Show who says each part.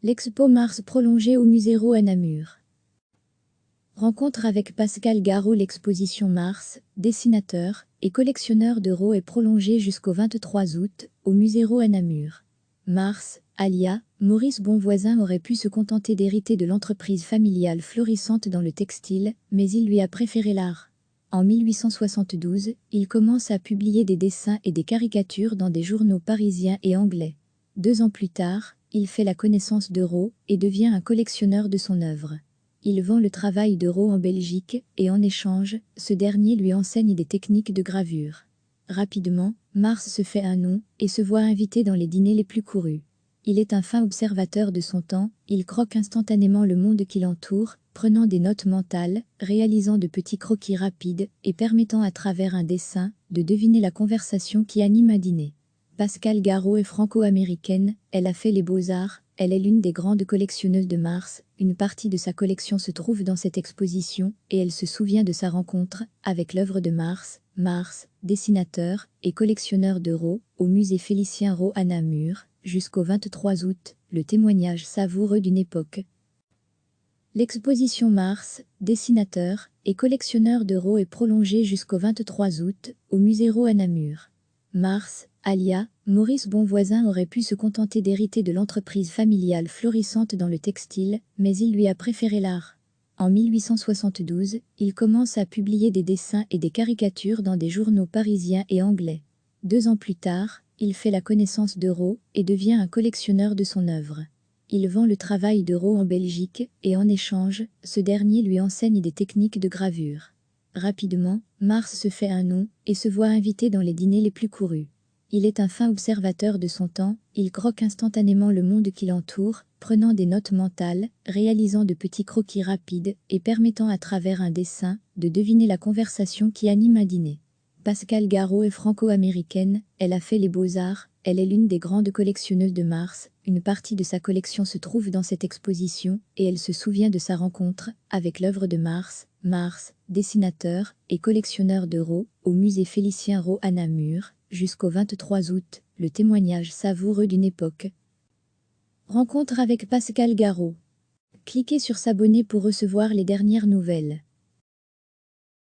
Speaker 1: L'expo Mars prolongée au Muséro à Namur. Rencontre avec Pascal Garot. L'exposition Mars, dessinateur et collectionneur de Rho est prolongée jusqu'au 23 août, au Muséro à Namur. Mars, alias Maurice Bonvoisin, aurait pu se contenter d'hériter de l'entreprise familiale florissante dans le textile, mais il lui a préféré l'art. En 1872, il commence à publier des dessins et des caricatures dans des journaux parisiens et anglais. 2 ans plus tard, il fait la connaissance de Rho et devient un collectionneur de son œuvre. Il vend le travail de Rho en Belgique et en échange, ce dernier lui enseigne des techniques de gravure. Rapidement, Mars se fait un nom et se voit invité dans les dîners les plus courus. Il est un fin observateur de son temps, il croque instantanément le monde qui l'entoure, prenant des notes mentales, réalisant de petits croquis rapides et permettant à travers un dessin de deviner la conversation qui anime un dîner. Pascal Garot est franco-américaine, elle a fait les beaux-arts, elle est l'une des grandes collectionneuses de Mars, une partie de sa collection se trouve dans cette exposition et elle se souvient de sa rencontre avec l'œuvre de Mars, dessinateur et collectionneur de Rho, au musée Félicien Rho à Namur, jusqu'au 23 août, le témoignage savoureux d'une époque. L'exposition Mars, dessinateur et collectionneur de Rho est prolongée jusqu'au 23 août, au musée Rho à Namur. Mars, alias Maurice Bonvoisin, aurait pu se contenter d'hériter de l'entreprise familiale florissante dans le textile, mais il lui a préféré l'art. En 1872, il commence à publier des dessins et des caricatures dans des journaux parisiens et anglais. 2 ans plus tard, il fait la connaissance de Rho et devient un collectionneur de son œuvre. Il vend le travail de Rho en Belgique et en échange, ce dernier lui enseigne des techniques de gravure. Rapidement, Mars se fait un nom et se voit invité dans les dîners les plus courus. Il est un fin observateur de son temps, il croque instantanément le monde qui l'entoure, prenant des notes mentales, réalisant de petits croquis rapides et permettant à travers un dessin de deviner la conversation qui anime un dîner. Pascal Garot est franco-américaine, elle a fait les beaux-arts, elle est l'une des grandes collectionneuses de Mars, une partie de sa collection se trouve dans cette exposition et elle se souvient de sa rencontre avec l'œuvre de Mars, dessinateur et collectionneur de Rho, au musée Félicien Rho à Namur, jusqu'au 23 août, le témoignage savoureux d'une époque. Rencontre avec Pascal Garot. Cliquez sur s'abonner pour recevoir les dernières nouvelles.